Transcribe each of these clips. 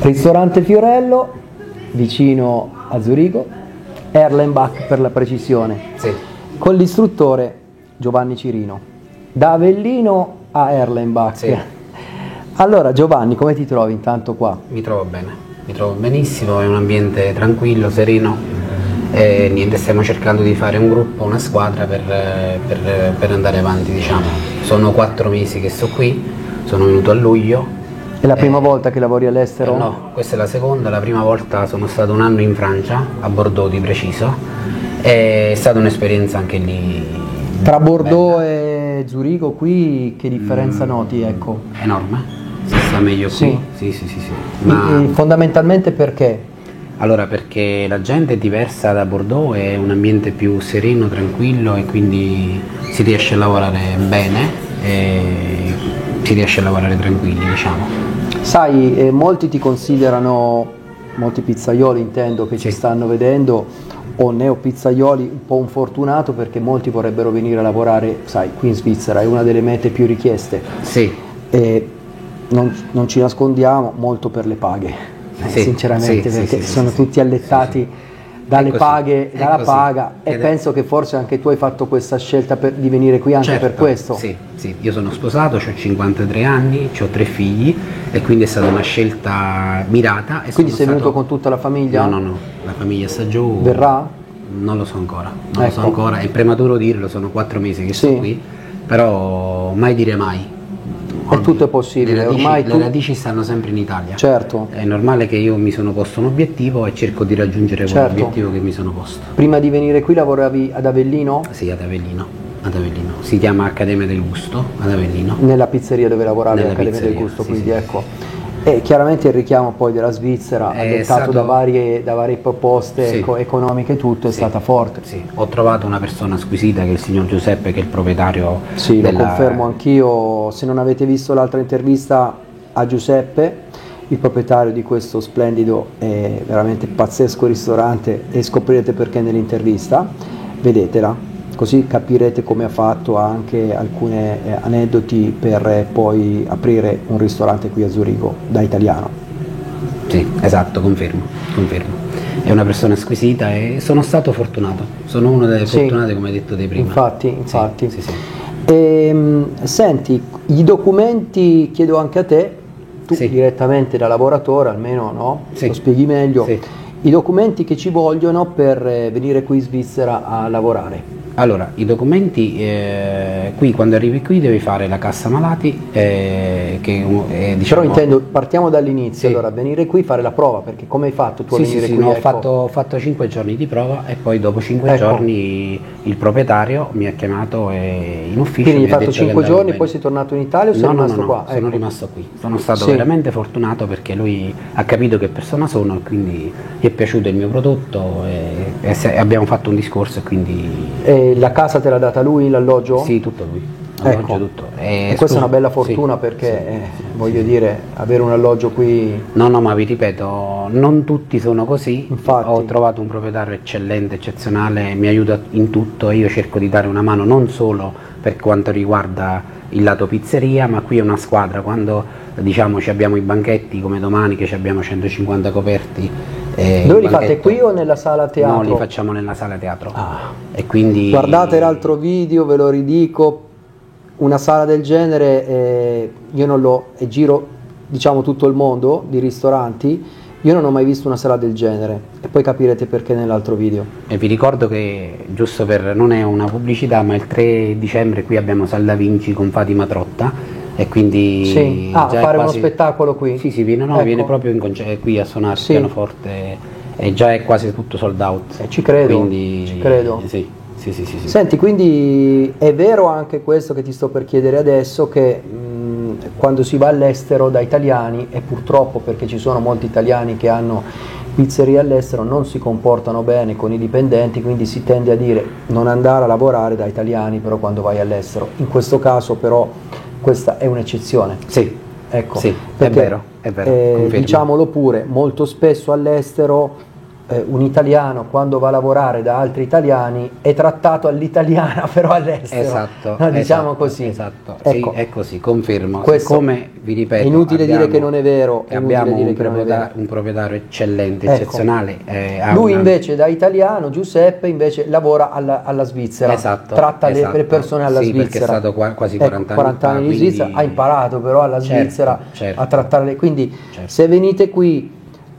Ristorante Fiorello, vicino a Zurigo, Erlenbach per la precisione, Sì. con l'istruttore Giovanni Cirino. Da Avellino a Erlenbach. Sì. Allora Giovanni, come ti trovi intanto qua? Mi trovo bene, mi trovo benissimo, è un ambiente tranquillo, sereno e niente, stiamo cercando di fare un gruppo, una squadra per andare avanti, diciamo. Sono 4 mesi che sto qui, sono venuto a luglio. È la prima volta che lavori all'estero? No, questa è la seconda, la prima volta sono stato 1 anno in Francia, a Bordeaux di preciso, è stata un'esperienza anche lì. Tra Bordeaux e Zurigo qui che differenza noti, ecco? Enorme, si sta meglio qui, sì. Ma fondamentalmente perché? Allora, perché la gente è diversa da Bordeaux, è un ambiente più sereno, tranquillo e quindi si riesce a lavorare bene e si riesce a lavorare tranquilli, diciamo. Sai, molti ti considerano, molti pizzaioli intendo che ci stanno vedendo, o neopizzaioli, un po' un fortunato perché molti vorrebbero venire a lavorare, sai, qui in Svizzera, è una delle mete più richieste. Sì. E non ci nascondiamo, molto per le paghe, sinceramente, perché sono tutti allettati dalle paghe, dalla paga, e penso che forse anche tu hai fatto questa scelta di venire qui anche per questo. Sì, io sono sposato, ho 53 anni, ho 3 figli e quindi è stata una scelta mirata. E quindi sei venuto con tutta la famiglia? No, la famiglia sta giù. Verrà? Non lo so ancora, lo so ancora, è prematuro dirlo, sono 4 mesi che sto qui, però mai dire mai. E tutto è possibile, le radici stanno sempre in Italia. Certo. È normale che io mi sono posto un obiettivo e cerco di raggiungere quell'obiettivo che mi sono posto. Prima di venire qui lavoravi ad Avellino? Sì, ad Avellino. Si chiama Accademia del Gusto, ad Avellino. Nella pizzeria dove lavoravi, Accademia del Gusto, quindi ecco. E chiaramente il richiamo poi della Svizzera, dettato da varie proposte economiche, tutto è stata forte. Sì, ho trovato una persona squisita che è il signor Giuseppe, che è il proprietario. Sì, lo confermo anch'io. Se non avete visto l'altra intervista a Giuseppe, il proprietario di questo splendido e veramente pazzesco ristorante, e scoprirete perché nell'intervista, vedetela. Così capirete come ha fatto anche alcuni aneddoti per poi aprire un ristorante qui a Zurigo da italiano. Sì, esatto, confermo. È una persona squisita e sono stato fortunato. Sono uno delle fortunate, come hai detto te prima. Infatti. Sì. Senti, i documenti chiedo anche a te, tu direttamente da lavoratore, almeno lo spieghi meglio, i documenti che ci vogliono per venire qui in Svizzera a lavorare. Allora, i documenti, qui quando arrivi qui devi fare la cassa malati, diciamo... Però intendo, partiamo dall'inizio, allora venire qui, fare la prova, perché come hai fatto tu a venire qui? Ho fatto 5 giorni di prova e poi dopo 5 giorni il proprietario mi ha chiamato in ufficio. Quindi hai fatto 5 giorni e poi sei tornato in Italia o sei rimasto qua? Sono rimasto qui, sono stato veramente fortunato perché lui ha capito che persona sono e quindi gli è piaciuto il mio prodotto e abbiamo fatto un discorso e quindi... la casa te l'ha data lui, l'alloggio? Sì, tutto lui. Tutto. E questa è una bella fortuna perché voglio dire, avere un alloggio qui... No, ma vi ripeto, non tutti sono così. Infatti. Ho trovato un proprietario eccellente, eccezionale, mi aiuta in tutto e io cerco di dare una mano non solo per quanto riguarda il lato pizzeria, ma qui è una squadra. Quando diciamo ci abbiamo i banchetti come domani che ci abbiamo 150 coperti. Dove li fate, qui o nella sala teatro? No, li facciamo nella sala teatro. E quindi... Guardate l'altro video, ve lo ridico, una sala del genere, io non l'ho, e giro diciamo tutto il mondo di ristoranti, io non ho mai visto una sala del genere e poi capirete perché nell'altro video. E vi ricordo che, giusto per, non è una pubblicità, ma il 3 dicembre qui abbiamo Sal da Vinci con Fatima Trotta. E quindi fare uno spettacolo qui? Sì, viene proprio qui a suonare il pianoforte e già è quasi tutto sold out. Ci credo, quindi, ci credo. Sì. Senti, quindi è vero anche questo che ti sto per chiedere adesso, che quando si va all'estero da italiani, e purtroppo perché ci sono molti italiani che hanno pizzerie all'estero, non si comportano bene con i dipendenti, quindi si tende a dire non andare a lavorare da italiani però quando vai all'estero. In questo caso però questa è un'eccezione. Sì, ecco, sì, perché, è vero, diciamolo pure, molto spesso all'estero un italiano quando va a lavorare da altri italiani è trattato all'italiana però all'estero. Esatto, no, diciamo esatto, così. Esatto, Ecco, sì, è così, confermo. questo Siccome, vi ripeto, è inutile dire che non è vero, è inutile abbiamo dire che non è vero. un proprietario eccellente, Ecco. eccezionale. Lui invece da italiano, Giuseppe, invece lavora alla Svizzera, Esatto, tratta esatto. le persone alla Sì, Svizzera. perché è stato quasi Ecco, 40 40 anni anni fa, in Svizzera, quindi- ha imparato però alla Certo, Svizzera certo. a trattare quindi Certo. se venite qui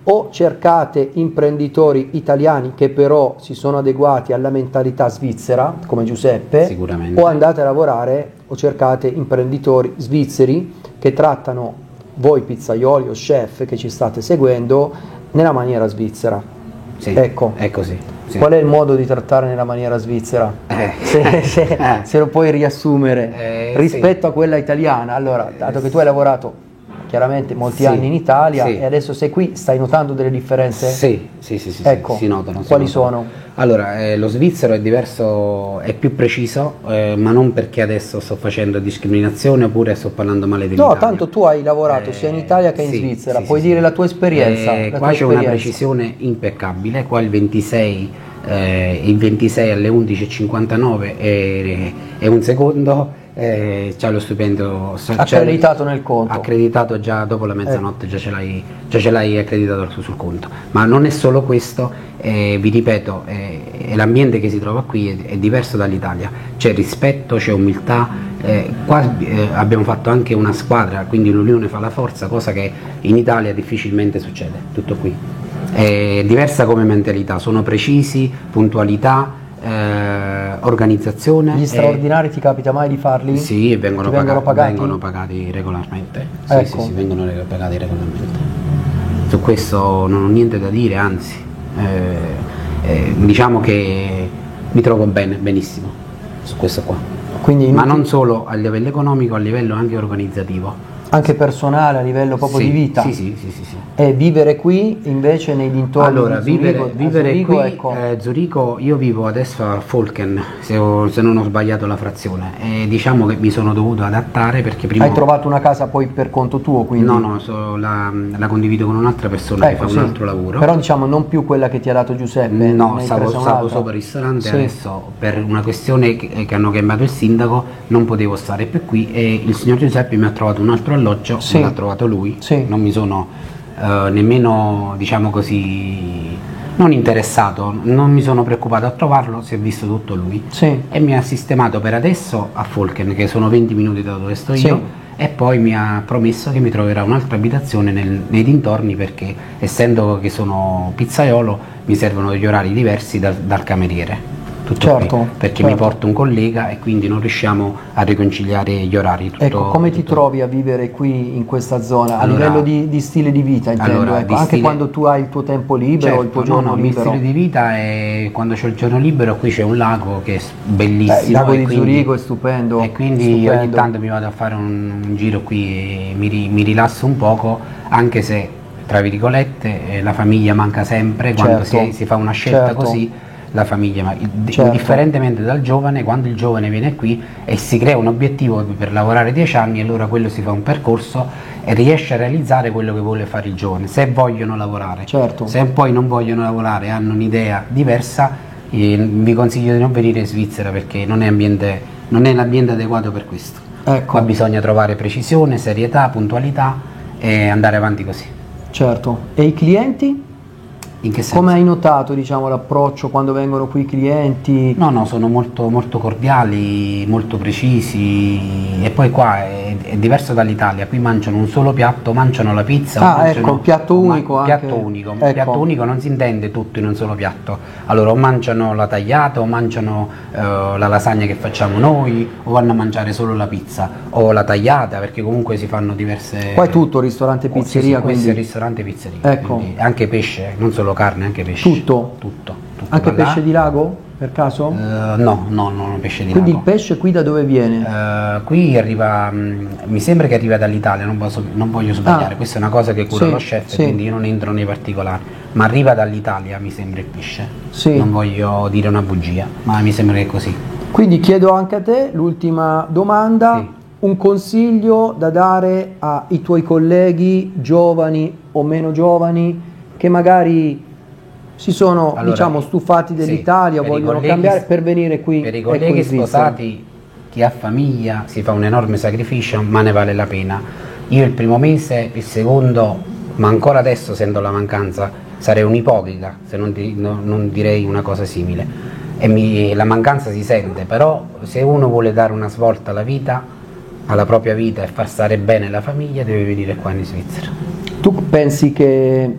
o cercate imprenditori italiani che però si sono adeguati alla mentalità svizzera, come Giuseppe, Sicuramente. o andate a lavorare o cercate imprenditori svizzeri che trattano voi pizzaioli o chef che ci state seguendo nella maniera svizzera. Sì, Ecco. è così. Sì. Qual è il modo di trattare nella maniera svizzera? Se lo puoi riassumere rispetto a quella italiana. Allora, dato che tu hai lavorato chiaramente molti Sì, anni in Italia sì. e adesso sei qui, stai notando delle differenze? Sì, Ecco, si notano. quali si notano. sono? Allora, lo svizzero è diverso, è più preciso, ma non perché adesso sto facendo discriminazione oppure sto parlando male dell'Italia. No, tanto tu hai lavorato sia in Italia che in sì, Svizzera, sì, puoi sì, dire sì. la tua esperienza. la Qua tua c'è una esperienza. precisione impeccabile, qua il 26 alle 11:59 è un secondo, c'è lo stipendio Accreditato nel conto. accreditato già dopo la mezzanotte, già ce l'hai accreditato sul conto. Ma non è solo questo, vi ripeto, l'ambiente che si trova qui è diverso dall'Italia, c'è rispetto, c'è umiltà, qua abbiamo fatto anche una squadra, quindi l'unione fa la forza, cosa che in Italia difficilmente succede, tutto qui. È diversa come mentalità, sono precisi, puntualità, organizzazione. Gli straordinari ti capita mai di farli? Sì, vengono pagati regolarmente. Sì, Ecco. sì, vengono pagati regolarmente. Su questo non ho niente da dire, anzi, diciamo che mi trovo benissimo su questo qua. Quindi Ma non solo a livello economico, a livello anche organizzativo. anche personale a livello proprio Sì, di vita. Sì. E vivere qui invece nei dintorni Allora, di Zurigo, vivere Zurigo, qui, ecco. Zurigo, io vivo adesso a Folken, se non ho sbagliato la frazione, e diciamo che mi sono dovuto adattare perché prima... Hai trovato una casa poi per conto tuo, quindi? No, la condivido con un'altra persona che fa sì. un altro lavoro. Però diciamo non più quella che ti ha dato Giuseppe. No, ne hai stavo presa un'altra? sopra il ristorante, Sì. adesso per una questione che hanno chiamato il sindaco non potevo stare più qui e il signor Giuseppe mi ha trovato un altro alloggio, Sì. me l'ha trovato lui, Sì. non mi sono nemmeno, diciamo così, non interessato, non mi sono preoccupato a trovarlo, si è visto tutto lui. Sì. E mi ha sistemato per adesso a Folken, che sono 20 minuti da dove sto Sì. io, e poi mi ha promesso che mi troverà un'altra abitazione nei dintorni perché essendo che sono pizzaiolo mi servono degli orari diversi dal cameriere. Tutto Certo, qui, perché certo. mi porta un collega e quindi non riusciamo a riconciliare gli orari. Ecco, come ti trovi a vivere qui in questa zona? A Allora- livello di stile di vita intendo, allora, ecco. di Anche stile- quando tu hai il tuo tempo libero, il tuo giorno il libero. stile di vita è quando c'ho il giorno libero, qui c'è un lago che è bellissimo. Il lago e di quindi- Zurigo è stupendo. E quindi ogni stupendo. tanto mi vado a fare un giro qui e mi rilasso un poco, anche se, tra virgolette, la famiglia manca sempre quando Certo, si fa una scelta certo. così. La famiglia, ma Certo. indifferentemente dal giovane, quando il giovane viene qui e si crea un obiettivo per lavorare 10 anni, allora quello si fa un percorso e riesce a realizzare quello che vuole fare il giovane, se vogliono lavorare. Certo. Se poi non vogliono lavorare e hanno un'idea diversa, vi consiglio di non venire in Svizzera perché non è l'ambiente adeguato per questo. Ecco. Qua bisogna trovare precisione, serietà, puntualità e andare avanti così. Certo. E i clienti? In che senso? Come hai notato, diciamo, l'approccio quando vengono qui i clienti? No, sono molto, molto cordiali, molto precisi e poi qua è diverso dall'Italia, qui mangiano un solo piatto, mangiano la pizza. Ah, mangiano, ecco, piatto unico anche. Piatto unico. Ecco. Piatto unico non si intende tutto in un solo piatto. Allora o mangiano la tagliata o mangiano la lasagna che facciamo noi o vanno a mangiare solo la pizza o la tagliata perché comunque si fanno diverse... Qua è tutto, ristorante, pizzeria, sì, questo quindi... è ristorante pizzeria. Ecco. Quindi anche pesce, non solo carne, anche pesce. Tutto? Tutto. Anche Da là. pesce di lago, per caso? No, pesce di Quindi il lago. pesce qui da dove viene? Qui arriva, mi sembra che arriva dall'Italia, non voglio sbagliare, Ah. questa è una cosa che cura Sì, lo chef, sì. quindi io non entro nei particolari, ma arriva dall'Italia mi sembra il pesce, Sì. non voglio dire una bugia, ma mi sembra che è così. Quindi chiedo anche a te l'ultima domanda, Sì. un consiglio da dare ai tuoi colleghi giovani o meno giovani che magari si sono diciamo stufati dell'Italia, vogliono cambiare per venire qui. Per i colleghi sposati, chi ha famiglia si fa un enorme sacrificio, ma ne vale la pena. Io il primo mese, il secondo, ma ancora adesso sento la mancanza, sarei un ipocrita se non direi una cosa simile. E la mancanza si sente, però se uno vuole dare una svolta alla vita, alla propria vita, e far stare bene la famiglia, deve venire qua in Svizzera. Tu pensi che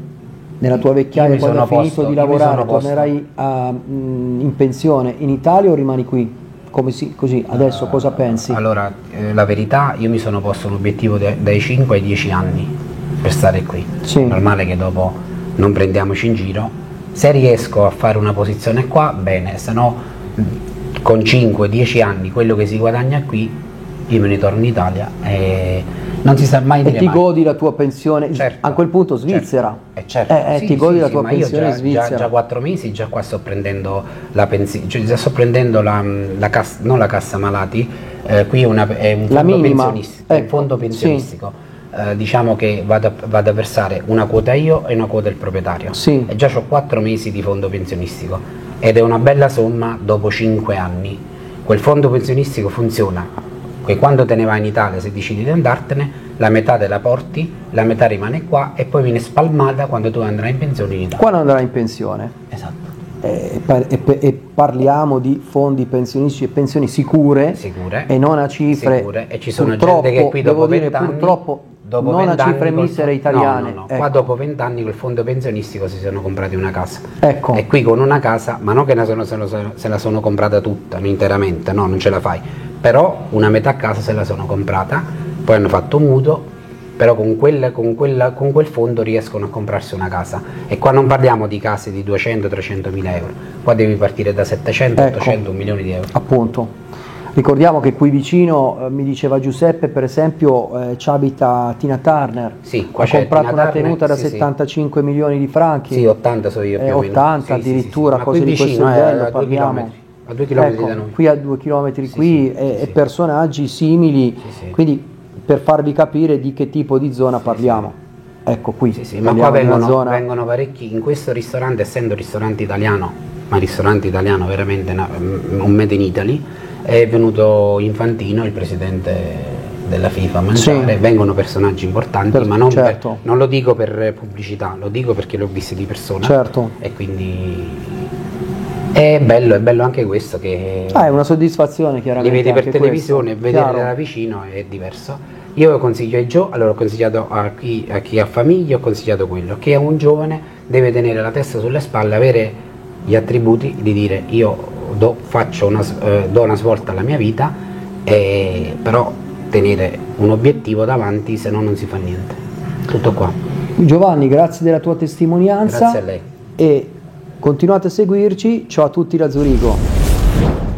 nella tua vecchiaia, quando hai finito di lavorare, tornerai in pensione in Italia o rimani qui? Così, adesso cosa pensi? Allora, la verità, io mi sono posto un obiettivo dai 5 ai 10 anni per stare qui. Sì. È normale che dopo non prendiamoci in giro. Se riesco a fare una posizione qua, bene, se no con 5-10 anni quello che si guadagna qui, io me ne torno inItalia e non si sa mai dire mai. E ti godi la tua pensione, certo, a quel punto Svizzera? Certo. Sì, ti godi la tua pensione in Svizzera? Già 4 mesi, già qua sto prendendo la pensione, cioè già sto prendendo la cassa, non la cassa malati, qui è un fondo pensionistico, un fondo pensionistico. Sì. Diciamo che vado a versare una quota io e una quota il proprietario. Sì. E già ho 4 mesi di fondo pensionistico ed è una bella somma dopo 5 anni. Quel fondo pensionistico funziona che quando te ne vai in Italia, se decidi di andartene, la metà te la porti, la metà rimane qua e poi viene spalmata quando tu andrai in pensione in Italia. Quando andrai in pensione? Esatto. E parliamo di fondi pensionistici e pensioni sicure e non a cifre sicure. E ci sono gente che qui dopo 20 anni, purtroppo non a cifre misere italiane. No. Ecco. Qua dopo 20 anni col fondo pensionistico si sono comprati una casa. Ecco. E qui con una casa, ma non che se la sono comprata tutta, interamente, no, non ce la fai. Però una metà casa se la sono comprata, poi hanno fatto un mutuo, però con quel fondo riescono a comprarsi una casa. E qua non parliamo di case di 200-300 mila euro, qua devi partire da 700-800 milioni di euro. Appunto. Ricordiamo che qui vicino, mi diceva Giuseppe per esempio, ci abita Tina Turner, sì, qua ha comprato Tina una tenuta da 75 milioni di franchi. Sì, 80 so io più 80 addirittura, cose di questo livello parliamo. A 2 km da noi. Qui a 2 km qui e personaggi simili, quindi per farvi capire di che tipo di zona parliamo. Ecco qui. Ma qua vengono parecchi, in questo ristorante, essendo ristorante italiano, ma ristorante italiano veramente un made in Italy, è venuto Infantino, il presidente della FIFA, a mangiare, vengono personaggi importanti, ma non, non lo dico per pubblicità, lo dico perché l'ho visto di persona, e quindi è bello anche questo, che è una soddisfazione chiaramente. Li vedi per televisione, vedere da vicino è diverso. Io consiglio ai ho consigliato a chi ha famiglia, ho consigliato quello, che è un giovane deve tenere la testa sulle spalle, avere gli attributi di dire io do una svolta alla mia vita, però tenere un obiettivo davanti, se no non si fa niente. Tutto qua. Giovanni, grazie della tua testimonianza. Grazie a lei. E continuate a seguirci. Ciao a tutti da Zurigo.